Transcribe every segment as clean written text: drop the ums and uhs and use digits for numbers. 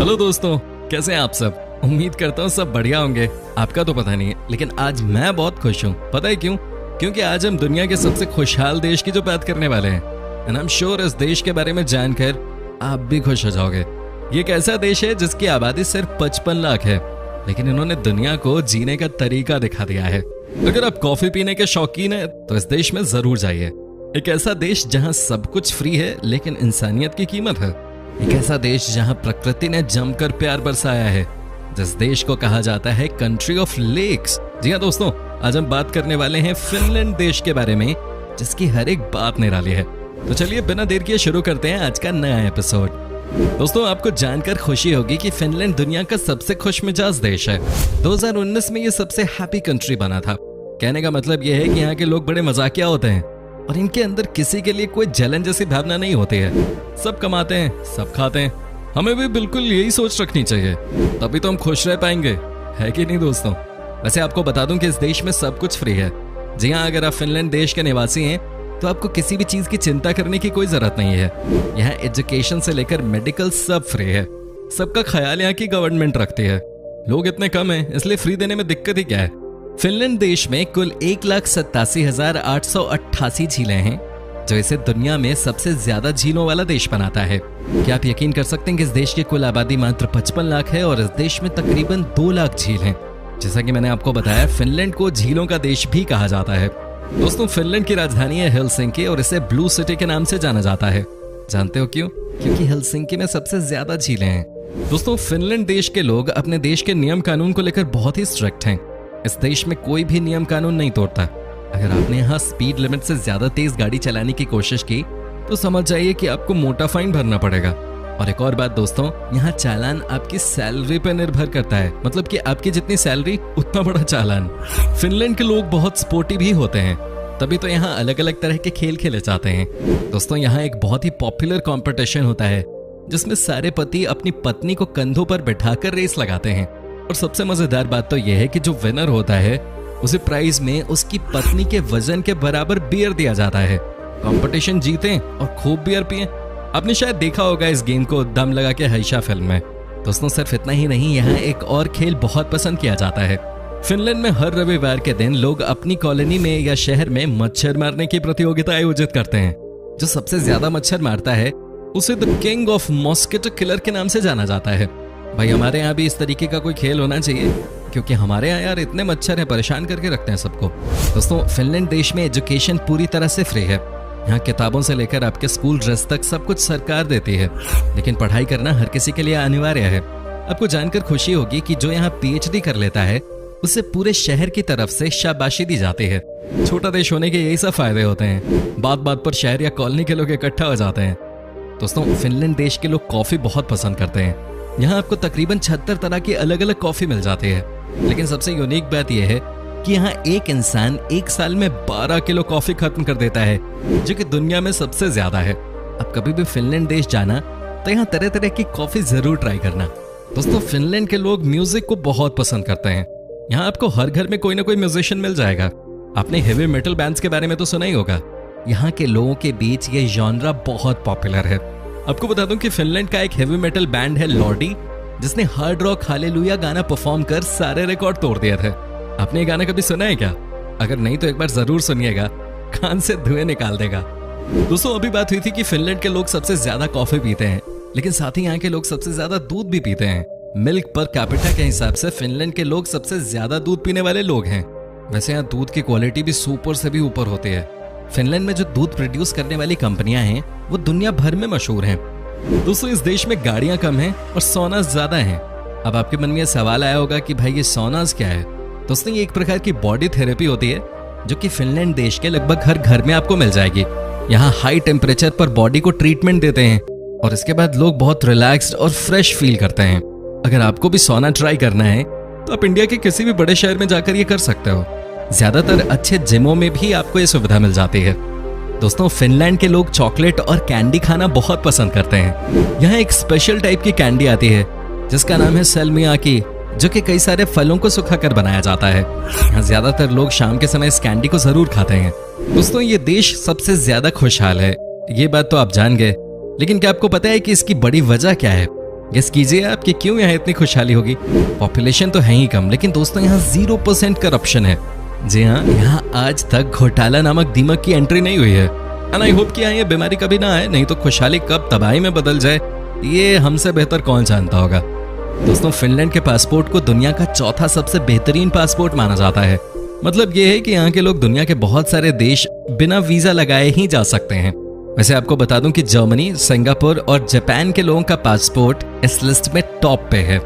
Hello दोस्तों, कैसे हैं आप सब। उम्मीद करता हूँ सब बढ़िया होंगे। आपका तो पता नहीं है, लेकिन आज मैं बहुत खुश हूँ। पता है क्यों? क्योंकि आज हम दुनिया के सबसे खुशहाल देश की जो बात करने वाले हैं। एंड आई एम श्योर इस देश के बारे में जानकर आप भी खुश हो जाओगे। ये एक ऐसा देश है जिसकी आबादी सिर्फ 55 लाख है, लेकिन इन्होंने दुनिया को जीने का तरीका दिखा दिया है। अगर आप कॉफी पीने के शौकीन हैं तो इस देश में जरूर जाइए। एक ऐसा देश जहां सब कुछ फ्री है लेकिन इंसानियत की कीमत है। एक ऐसा देश जहां प्रकृति ने जमकर प्यार बरसाया है, जिस देश को कहा जाता है कंट्री ऑफ लेक्स। जी हाँ दोस्तों, आज हम बात करने वाले हैं फिनलैंड देश के बारे में, जिसकी हर एक बात निराली है। तो चलिए बिना देर किए शुरू करते हैं आज का नया एपिसोड। दोस्तों, आपको जानकर खुशी होगी कि फिनलैंड दुनिया का सबसे खुशमिजाज देश है। 2019 में ये सबसे हैप्पी कंट्री बना था। कहने का मतलब ये है कि यहाँ के लोग बड़े मजाकिया होते हैं और इनके अंदर किसी के लिए कोई जलन जैसी भावना नहीं होती है। सब कमाते हैं, सब खाते हैं। हमें भी बिल्कुल यही सोच रखनी चाहिए, तभी तो हम खुश रह पाएंगे, है कि नहीं दोस्तों। वैसे आपको बता दूं कि इस देश में सब कुछ फ्री है। जी हाँ, अगर आप फिनलैंड देश के निवासी हैं तो आपको किसी भी चीज की चिंता करने की कोई जरूरत नहीं है। यहाँ एजुकेशन से लेकर मेडिकल सब फ्री है। सबका ख्याल यहाँ की गवर्नमेंट रखती है। लोग इतने कम हैं, इसलिए फ्री देने में दिक्कत ही क्या है। फिनलैंड देश में कुल 1,87,888 झीलें हैं, जो इसे दुनिया में सबसे ज्यादा झीलों वाला देश बनाता है। क्या आप यकीन कर सकते हैं कि इस देश की कुल आबादी मात्र 55 लाख है और इस देश में तकरीबन 2 लाख झील हैं। जैसा कि मैंने आपको बताया, फिनलैंड को झीलों का देश भी कहा जाता है। दोस्तों, फिनलैंड की राजधानी है हेलसिंकी और इसे ब्लू सिटी के नाम से जाना जाता है। जानते हो क्यों? क्योंकि हेलसिंकी में सबसे ज्यादा झीलें हैं। दोस्तों, फिनलैंड देश के लोग अपने देश के नियम कानून को लेकर बहुत ही स्ट्रिक्ट हैं। इस देश में कोई भी नियम कानून नहीं तोड़ता। अगर आपने यहाँ स्पीड लिमिट से ज्यादा तेज गाड़ी चलाने की कोशिश की तो समझ जाइए कि आपको मोटा फाइन भरना पड़ेगा। और एक और बात दोस्तों, यहाँ चालान आपकी सैलरी पर निर्भर करता है। मतलब कि आपकी जितनी सैलरी उतना बड़ा चालान। फिनलैंड के लोग बहुत स्पोर्टी भी होते हैं, तभी तो यहाँ अलग अलग तरह के खेल खेले जाते हैं। दोस्तों, यहाँ एक बहुत ही पॉपुलर कंपटीशन होता है जिसमें सारे पति अपनी पत्नी को कंधों पर बैठाकर रेस लगाते हैं। और सबसे मजेदार बात तो यह है कि जो विनर होता है उसे प्राइज में उसकी पत्नी के वजन के बराबर बियर दिया जाता है। कंपटीशन जीते और खूब बियर पिए। आपने शायद देखा होगा इस गेम को दम लगा के हैशा फिल्म में। दोस्तों, सिर्फ इतना ही नहीं, यहाँ एक और खेल बहुत पसंद किया जाता है। फिनलैंड में हर रविवार के दिन लोग अपनी कॉलोनी में या शहर में मच्छर मारने की प्रतियोगिता आयोजित करते हैं। जो सबसे ज्यादा मच्छर मारता है उसे the king of mosquito killer के नाम से जाना जाता है। भाई, हमारे यहाँ भी इस तरीके का कोई खेल होना चाहिए, क्योंकि हमारे यहाँ यार इतने मच्छर है, परेशान करके रखते हैं सबको। दोस्तों, फिनलैंड देश में एजुकेशन पूरी तरह से फ्री है। यहाँ किताबों से लेकर आपके स्कूल ड्रेस तक सब कुछ सरकार देती है, लेकिन पढ़ाई करना हर किसी के लिए अनिवार्य है। आपको जानकर खुशी होगी कि जो यहाँ PhD कर लेता है उसे पूरे शहर की तरफ से शाबाशी दी जाती है। छोटा देश होने के यही सब फायदे होते हैं। बात बात पर शहर या कॉलोनी के लोग इकट्ठा हो जाते हैं। दोस्तों, फिनलैंड देश के लोग कॉफी बहुत पसंद करते हैं। यहाँ आपको तकरीबन 76 तरह की अलग अलग कॉफी मिल जाती है। लेकिन सबसे यूनिक बात यह है कि यहाँ एक इंसान एक साल में 12 किलो कॉफी खत्म कर देता है, जो कि दुनिया में सबसे ज्यादा है। अब कभी भी फिनलैंड देश जाना तो यहाँ तरह तरह की कॉफी जरूर ट्राई करना। दोस्तों, फिनलैंड के लोग म्यूजिक को बहुत पसंद करते हैं। यहाँ आपको हर घर में कोई ना कोई म्यूजिशियन मिल जाएगा। आपने हेवी मेटल बैंड्स के बारे में तो सुना ही होगा। यहाँ के लोगों के बीच ये जॉनरा बहुत पॉपुलर है। आपको बता दूं कि फिनलैंड का एक हेवी मेटल बैंड है लॉर्डी, जिसने हार्ड रॉक हालेलुया गाना परफॉर्म कर सारे रिकॉर्ड तोड़ दिए थे। आपने ये गाना कभी सुना है क्या? अगर नहीं तो एक बार जरूर सुनिएगा, कान से धुएं निकाल देगा। दोस्तों, अभी बात हुई थी कि फिनलैंड के लोग सबसे ज्यादा कॉफी पीते हैं, लेकिन साथ ही यहाँ के लोग सबसे ज्यादा दूध भी पीते हैं। मिल्क पर कैपिटा के हिसाब से फिनलैंड के लोग सबसे ज्यादा दूध पीने वाले लोग हैं। वैसे यहाँ दूध की क्वालिटी भी सुपर से भी ऊपर होती है। फिनलैंड में जो दूध प्रोड्यूस करने वाली कंपनियां हैं वो दुनिया भर में मशहूर हैं। दोस्तों, इस देश में गाड़ियां कम हैं और सोनास ज्यादा हैं। अब आपके मन में यह सवाल आया होगा कि भाई ये सोनास क्या है? दोस्तों, ये एक प्रकार की बॉडी थेरेपी होती है जो कि फिनलैंड देश के लगभग हर घर में आपको मिल जाएगी। यहाँ हाई टेम्परेचर पर बॉडी को ट्रीटमेंट देते हैं और इसके बाद लोग बहुत रिलैक्स्ड और फ्रेश फील करते हैं। अगर आपको भी सोना ट्राई करना है तो आप इंडिया के किसी भी बड़े शहर में जाकर ये कर सकते हो। ज्यादातर अच्छे जिमों में भी आपको ये सुविधा मिल जाती है। दोस्तों, फिनलैंड के लोग चॉकलेट और कैंडी खाना बहुत पसंद करते हैं। यहाँ एक स्पेशल टाइप की कैंडी आती है जिसका नाम है सेलमियाकी, जो कि कई सारे फलों को सुखाकर बनाया जाता है। यहाँ ज्यादातर लोग शाम के समय इस कैंडी को जरूर खाते हैं। दोस्तों, ये देश सबसे ज्यादा खुशहाल है, ये बात तो आप जान गए, लेकिन क्या आपको पता है कि इसकी बड़ी वजह क्या है? गेस कीजिए आप कि क्यों यहाँ इतनी खुशहाली होगी। पॉपुलेशन तो है ही कम, लेकिन दोस्तों यहाँ 0% करप्शन है। जी हाँ, यहाँ आज तक घोटाला नामक दीमक की एंट्री नहीं हुई है। एंड आई होप कि यहाँ ये बीमारी कभी ना आए, नहीं तो खुशहाली कब तबाही में बदल जाए ये हमसे बेहतर कौन जानता होगा। दोस्तों, फिनलैंड के पासपोर्ट को दुनिया का चौथा सबसे बेहतरीन पासपोर्ट माना जाता है। मतलब ये है कि यहाँ के लोग दुनिया के बहुत सारे देश बिना वीजा लगाए ही जा सकते हैं। वैसे आपको बता दूं कि जर्मनी, सिंगापुर और जापान के लोगों का पासपोर्ट इस लिस्ट में टॉप पे है।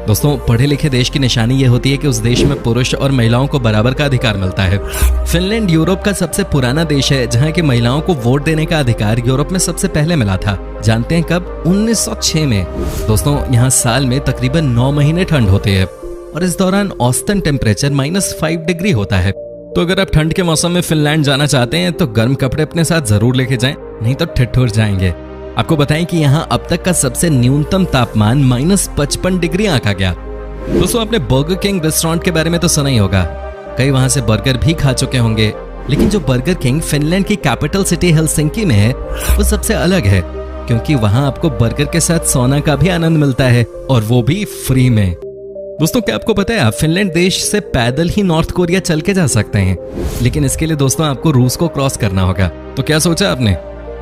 दोस्तों, पढ़े लिखे देश की निशानी ये होती है कि उस देश में पुरुष और महिलाओं को बराबर का अधिकार मिलता है। फिनलैंड यूरोप का सबसे पुराना देश है जहाँ की महिलाओं को वोट देने का अधिकार यूरोप में सबसे पहले मिला था। जानते हैं कब? 1906 में। दोस्तों, यहाँ साल में तकरीबन 9 महीने ठंड होती है और इस दौरान औसतन टेम्परेचर -5 डिग्री होता है। तो अगर आप ठंड के मौसम में फिनलैंड जाना चाहते हैं तो गर्म कपड़े अपने साथ जरूर लेके जाएं, नहीं तो ठिठुर जाएंगे। आपको बताएं कि यहाँ अब तक का सबसे न्यूनतम तापमान -55 डिग्री आंका गया। दोस्तों, आपने बर्गर किंग रेस्टोरेंट के बारे में तो सुना ही होगा। कई वहां से बर्गर भी खा चुके होंगे, लेकिन जो बर्गर किंग फिनलैंड की कैपिटल सिटी हेलसिंकी में है वो सबसे अलग है, क्योंकि वहां आपको बर्गर के साथ सोना का भी आनंद मिलता है, और वो भी फ्री में। दोस्तों, क्या आपको पता है आप फिनलैंड देश से पैदल ही नॉर्थ कोरिया चल के जा सकते हैं, लेकिन इसके लिए दोस्तों आपको रूस को क्रॉस करना होगा। तो क्या सोचा आपने,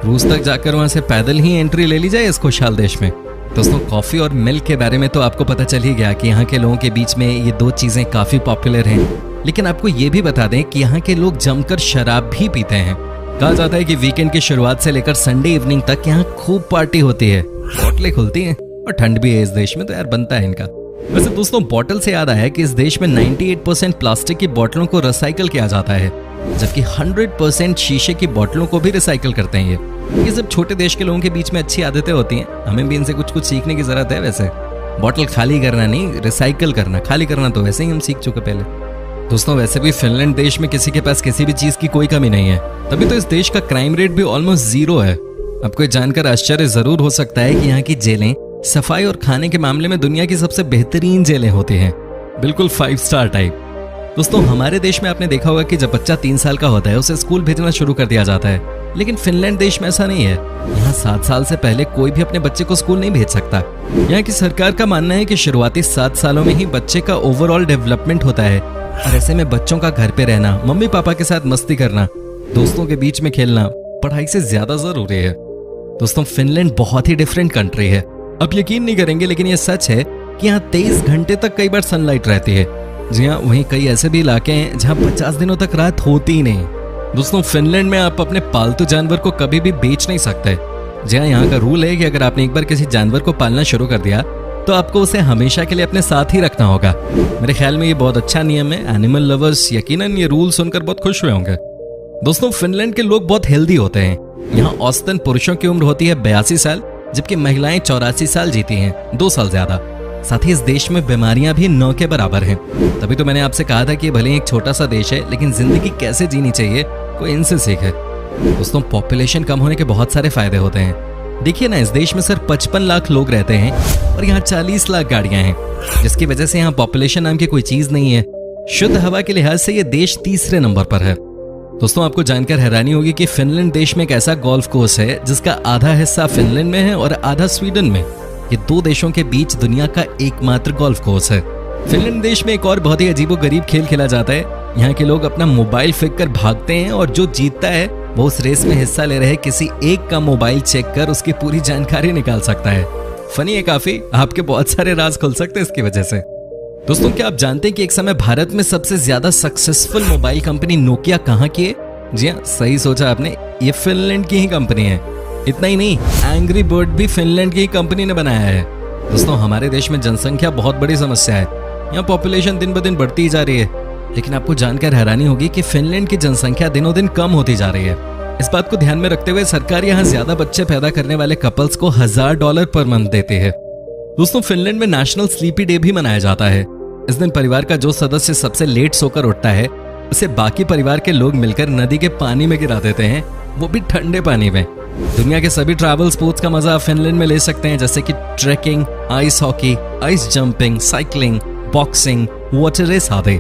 रूस तक जाकर वहां से पैदल ही एंट्री ले ली जाए इस खुशहाल देश में? दोस्तों, कॉफी और मिल्क के बारे में तो आपको पता चल ही गया कि यहाँ के लोगों के बीच में ये दो चीजें काफी पॉपुलर हैं। लेकिन आपको ये भी बता दें कि यहाँ के लोग जमकर शराब भी पीते हैं। कहा जाता है कि वीकेंड की शुरुआत से लेकर संडे इवनिंग तक यहाँ खूब पार्टी होती है, बोतलें खुलती हैं, और ठंड भी है इस देश में तो यार बनता है इनका। वैसे दोस्तों, बॉटल से याद आया कि इस देश में 98% प्लास्टिक की बोतलों को रिसाइकल किया जाता है, जबकि 100% शीशे की बोतलों को भी रिसाइकल करते हैं। ये सब छोटे देश के लोगों के बीच में अच्छी आदतें होती हैं, हमें भी इनसे कुछ सीखने की जरूरत है। वैसे बॉटल खाली करना नहीं, रिसाइकल करना। खाली करना तो वैसे ही हम सीख चुके पहले। दोस्तों, वैसे भी फिनलैंड देश में किसी के पास किसी भी चीज की कोई कमी नहीं है, तभी तो इस देश का क्राइम रेट भी ऑलमोस्ट 0 है। आपको जानकर आश्चर्य जरूर हो सकता है कि यहाँ की जेलें सफाई और खाने के मामले में दुनिया की सबसे बेहतरीन जेलें होती हैं, बिल्कुल 5 स्टार टाइप। दोस्तों, हमारे देश में आपने देखा होगा कि जब बच्चा 3 साल का होता है उसे स्कूल भेजना शुरू कर दिया जाता है, लेकिन फिनलैंड देश में ऐसा नहीं है। यहाँ 7 साल से पहले कोई भी अपने बच्चे को स्कूल नहीं भेज सकता। यहाँ की सरकार का मानना है कि शुरुआती 7 सालों में ही बच्चे का ओवरऑल डेवलपमेंट होता है, और ऐसे में बच्चों का घर पे रहना, मम्मी पापा के साथ मस्ती करना, दोस्तों के बीच में खेलना पढ़ाई से ज्यादा जरूरी है। दोस्तों, फिनलैंड बहुत ही डिफरेंट कंट्री है। अब यकीन नहीं करेंगे, लेकिन ये सच है कि यहाँ 23 घंटे तक कई बार सनलाइट रहती है। जी हाँ, वहीं कई ऐसे भी इलाके हैं जहाँ 50 दिनों तक रात होती ही नहीं। दोस्तों, फिनलैंड में आप अपने पालतू जानवर को कभी भी बेच नहीं सकते। जी हाँ, यहाँ का रूल है कि अगर आपने एक बार किसी जानवर को पालना शुरू कर दिया तो आपको उसे हमेशा के लिए अपने साथ ही रखना होगा। मेरे ख्याल में ये बहुत अच्छा नियम है। एनिमल लवर्स यकीनन ये रूल सुनकर बहुत खुश हुए होंगे। दोस्तों, फिनलैंड के लोग बहुत हेल्दी होते हैं। यहाँ औसतन पुरुषों की उम्र होती है 82 साल, जबकि महिलाएं 84 साल जीती हैं, 2 साल ज्यादा। साथ ही इस देश में बीमारियां भी 9 के बराबर हैं। तभी तो मैंने आपसे कहा था कि भले ही एक छोटा सा देश है, लेकिन जिंदगी कैसे जीनी चाहिए कोई इनसे सीखे। दोस्तों, पॉपुलेशन कम होने के बहुत सारे फायदे होते हैं। देखिए ना, इस देश में सिर्फ 55 लाख लोग रहते हैं और यहाँ 40 लाख गाड़ियां हैं, जिसकी वजह से यहाँ पॉपुलेशन नाम की कोई चीज नहीं है। शुद्ध हवा के लिहाज से ये देश तीसरे नंबर पर है। दोस्तों, आपको जानकर हैरानी होगी कि फिनलैंड देश में एक ऐसा गोल्फ कोर्स है जिसका आधा हिस्सा फिनलैंड में है और आधा स्वीडन में। ये 2 देशों के बीच दुनिया का एकमात्र गोल्फ कोर्स है। फिनलैंड देश में एक और बहुत ही अजीबोगरीब खेल खेला जाता है। यहाँ के लोग अपना मोबाइल फेंक कर भागते हैं और जो जीतता है वो उस रेस में हिस्सा ले रहे किसी एक का मोबाइल चेक कर उसकी पूरी जानकारी निकाल सकता है। फनी है काफी, आपके बहुत सारे राज खुल सकते हैं इसकी वजह से। दोस्तों, क्या आप जानते हैं कि एक समय भारत में सबसे ज्यादा सक्सेसफुल मोबाइल कंपनी नोकिया कहाँ की है? जी हाँ, सही सोचा आपने, ये फिनलैंड की ही कंपनी है। इतना ही नहीं, एंग्री बर्ड भी फिनलैंड की ही कंपनी ने बनाया है। दोस्तों, हमारे देश में जनसंख्या बहुत बड़ी समस्या है। यहाँ पॉपुलेशन दिन ब दिन बढ़ती ही जा रही है, लेकिन आपको जानकर हैरानी होगी कि फिनलैंड की जनसंख्या दिनों दिन कम होती जा रही है। इस बात को ध्यान में रखते हुए सरकार यहाँ ज्यादा बच्चे पैदा करने वाले कपल्स को $1000 पर मंथ देती है। दोस्तों, फिनलैंड में नेशनल स्लीपी डे भी मनाया जाता है। इस दिन परिवार का जो सदस्य सबसे लेट सोकर उठता है उसे बाकी परिवार के लोग मिलकर नदी के पानी में गिरा देते हैं, वो भी ठंडे पानी में। दुनिया के सभी ट्रैवल स्पोर्ट्स का मजा आप फिनलैंड में ले सकते हैं, जैसे कि trekking, ice hockey, ice jumping, cycling, boxing, water race आदि।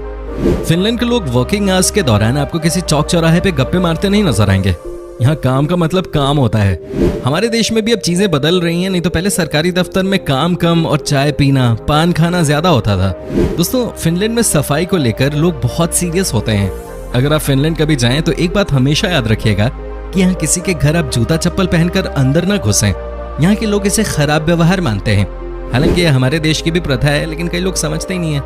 फिनलैंड के लोग वर्किंग आवर्स के दौरान आपको किसी चौक चौराहे पे गप्पे मारते नहीं नजर आएंगे। यहाँ काम का मतलब काम होता है। हमारे देश में भी अब चीजें बदल रही हैं, नहीं तो पहले सरकारी दफ्तर में काम कम और चाय पीना, पान खाना ज्यादा होता था। दोस्तों, फिनलैंड में सफाई को लेकर लोग बहुत सीरियस होते हैं। अगर आप फिनलैंड कभी जाएं तो एक बात हमेशा याद रखिएगा कि यहाँ किसी के घर आप जूता चप्पल पहनकर अंदर न घुसें। यहाँ के लोग इसे खराब व्यवहार मानते हैं। हालांकि यह हमारे देश की भी प्रथा है, लेकिन कई लोग समझते ही नहीं है।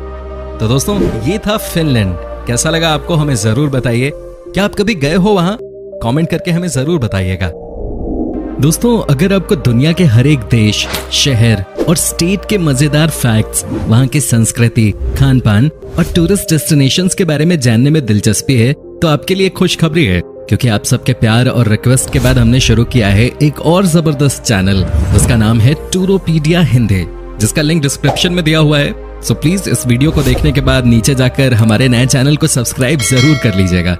तो दोस्तों, ये था फिनलैंड। कैसा लगा आपको, हमें जरूर बताइए। क्या आप कभी गए हो वहां? कमेंट करके हमें जरूर बताइएगा। दोस्तों, अगर आपको दुनिया के हर एक देश, शहर और स्टेट के मजेदार फैक्ट्स, वहां की संस्कृति, खान पान और टूरिस्ट डेस्टिनेशंस के बारे में जानने में दिलचस्पी है, तो आपके लिए खुशखबरी है, क्योंकि आप सबके प्यार और रिक्वेस्ट के बाद हमने शुरू किया है एक और जबरदस्त चैनल, जिसका नाम है टूरोपीडिया हिंदी, जिसका लिंक डिस्क्रिप्शन में दिया हुआ है। सो प्लीज इस वीडियो को देखने के बाद नीचे जाकर हमारे नए चैनल को सब्सक्राइब जरूर कर लीजिएगा।